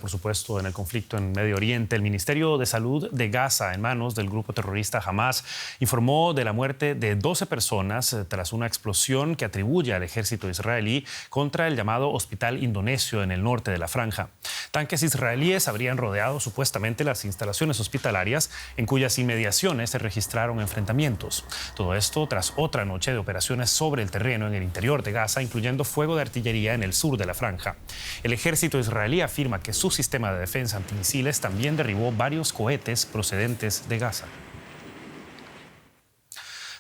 por supuesto, en el conflicto en Medio Oriente. El Ministerio de Salud de Gaza, en manos del grupo terrorista Hamas, informó de la muerte de 12 personas tras una explosión que atribuye al ejército israelí contra el llamado Hospital Indonesio en el norte de la franja. Tanques israelíes habrían rodeado supuestamente las instalaciones hospitalarias, en cuyas inmediaciones se registraron enfrentamientos. Todo esto tras otra noche de operaciones sobre el terreno en el interior de Gaza, incluyendo fuego de artillería en el sur de la franja. El ejército israelí afirma que su sistema de defensa antimisiles también derribó varios cohetes procedentes de Gaza.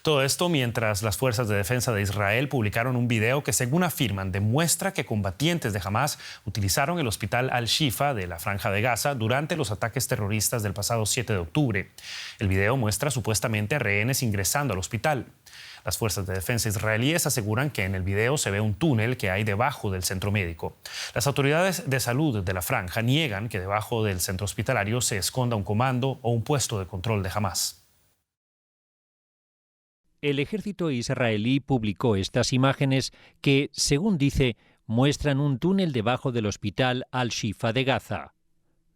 Todo esto mientras las fuerzas de defensa de Israel publicaron un video que, según afirman, demuestra que combatientes de Hamas utilizaron el hospital Al-Shifa de la Franja de Gaza durante los ataques terroristas del pasado 7 de octubre. El video muestra supuestamente a rehenes ingresando al hospital. Las fuerzas de defensa israelíes aseguran que en el video se ve un túnel que hay debajo del centro médico. Las autoridades de salud de la franja niegan que debajo del centro hospitalario se esconda un comando o un puesto de control de Hamas. El ejército israelí publicó estas imágenes que, según dice, muestran un túnel debajo del hospital Al-Shifa de Gaza.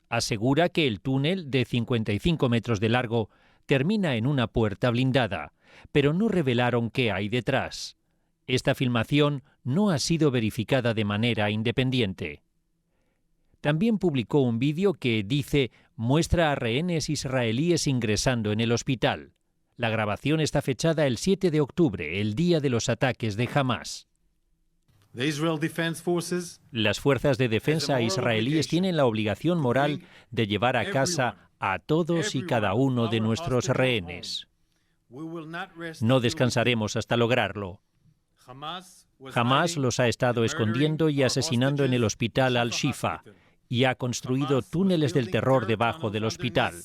Asegura que el túnel, de 55 metros de largo, termina en una puerta blindada, pero no revelaron qué hay detrás. Esta filmación no ha sido verificada de manera independiente. También publicó un vídeo que, dice, muestra a rehenes israelíes ingresando en el hospital. La grabación está fechada el 7 de octubre, el día de los ataques de Hamas. Las fuerzas de defensa israelíes tienen la obligación moral de llevar a casa a todos y cada uno de nuestros rehenes. No descansaremos hasta lograrlo. Hamas los ha estado escondiendo y asesinando en el hospital Al-Shifa y ha construido túneles del terror debajo del hospital.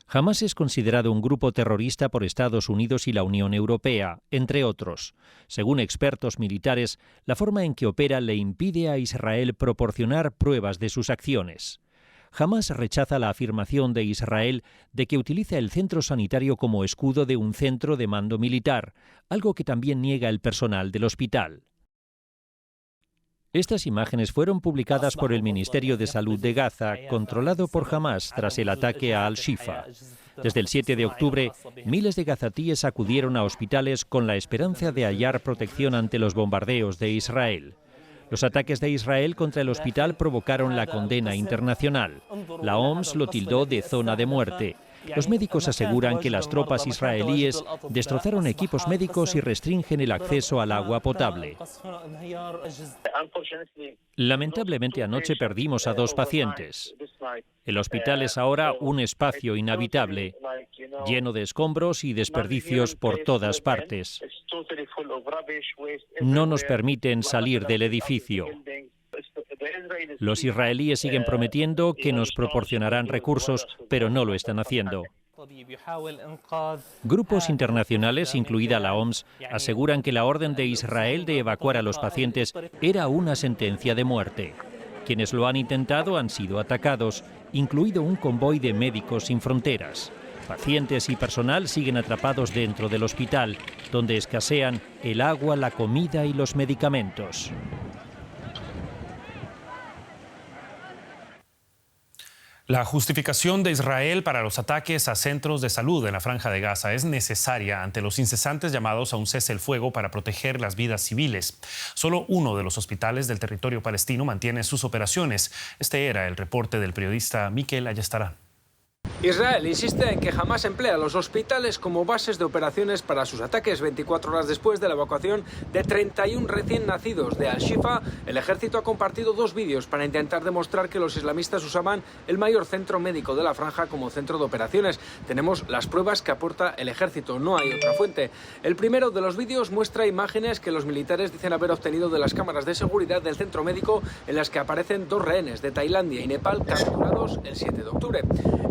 Hamas es considerado un grupo terrorista por Estados Unidos y la Unión Europea, entre otros. Según expertos militares, la forma en que opera le impide a Israel proporcionar pruebas de sus acciones. Hamas rechaza la afirmación de Israel de que utiliza el centro sanitario como escudo de un centro de mando militar, algo que también niega el personal del hospital. Estas imágenes fueron publicadas por el Ministerio de Salud de Gaza, controlado por Hamas tras el ataque a Al-Shifa. Desde el 7 de octubre, miles de gazatíes acudieron a hospitales con la esperanza de hallar protección ante los bombardeos de Israel. Los ataques de Israel contra el hospital provocaron la condena internacional. La OMS lo tildó de zona de muerte. Los médicos aseguran que las tropas israelíes destrozaron equipos médicos y restringen el acceso al agua potable. Lamentablemente anoche perdimos a 2 pacientes. El hospital es ahora un espacio inhabitable, lleno de escombros y desperdicios por todas partes. No nos permiten salir del edificio. Los israelíes siguen prometiendo que nos proporcionarán recursos, pero no lo están haciendo. Grupos internacionales, incluida la OMS, aseguran que la orden de Israel de evacuar a los pacientes era una sentencia de muerte. Quienes lo han intentado han sido atacados, incluido un convoy de Médicos Sin Fronteras. Pacientes y personal siguen atrapados dentro del hospital, donde escasean el agua, la comida y los medicamentos. La justificación de Israel para los ataques a centros de salud en la Franja de Gaza es necesaria ante los incesantes llamados a un cese el fuego para proteger las vidas civiles. Solo uno de los hospitales del territorio palestino mantiene sus operaciones. Este era el reporte del periodista Mikel Ayestarán. Israel insiste en que jamás emplea los hospitales como bases de operaciones para sus ataques. 24 horas después de la evacuación de 31 recién nacidos de Al-Shifa, el ejército ha compartido 2 vídeos para intentar demostrar que los islamistas usaban el mayor centro médico de la franja como centro de operaciones. Tenemos las pruebas que aporta el ejército, no hay otra fuente. El primero de los vídeos muestra imágenes que los militares dicen haber obtenido de las cámaras de seguridad del centro médico, en las que aparecen 2 rehenes de Tailandia y Nepal capturados el 7 de octubre.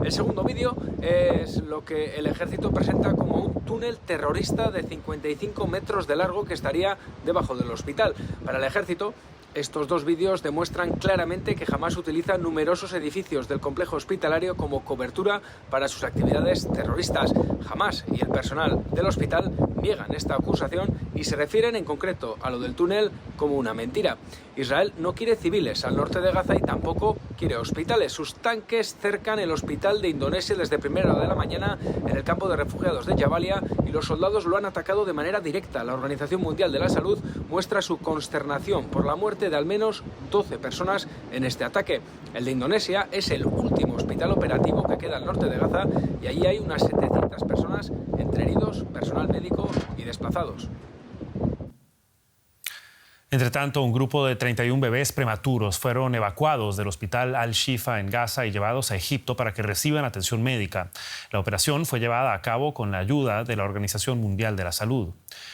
El segundo vídeo es lo que el ejército presenta como un túnel terrorista de 55 metros de largo que estaría debajo del hospital. Para el ejército, Estos dos vídeos demuestran claramente que Hamás utiliza numerosos edificios del complejo hospitalario como cobertura para sus actividades terroristas. Hamás y el personal del hospital niegan esta acusación y se refieren en concreto a lo del túnel como una mentira. Israel no quiere civiles al norte de Gaza y tampoco quiere hospitales. Sus tanques cercan el hospital de Indonesia desde primera hora de la mañana en el campo de refugiados de Jabalia y los soldados lo han atacado de manera directa. La Organización Mundial de la Salud muestra su consternación por la muerte de al menos 12 personas en este ataque. El de Indonesia es el último hospital operativo que queda al norte de Gaza y allí hay unas 700 personas entre heridos, personal médico y desplazados. Entre tanto, un grupo de 31 bebés prematuros fueron evacuados del hospital Al-Shifa en Gaza y llevados a Egipto para que reciban atención médica. La operación fue llevada a cabo con la ayuda de la Organización Mundial de la Salud.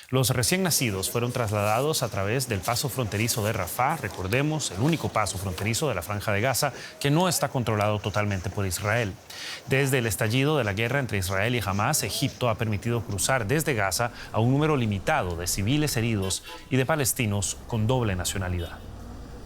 Los recién nacidos fueron trasladados a través del paso fronterizo de Rafah, recordemos, el único paso fronterizo de la Franja de Gaza que no está controlado totalmente por Israel. Desde el estallido de la guerra entre Israel y Hamás, Egipto ha permitido cruzar desde Gaza a un número limitado de civiles heridos y de palestinos con doble nacionalidad.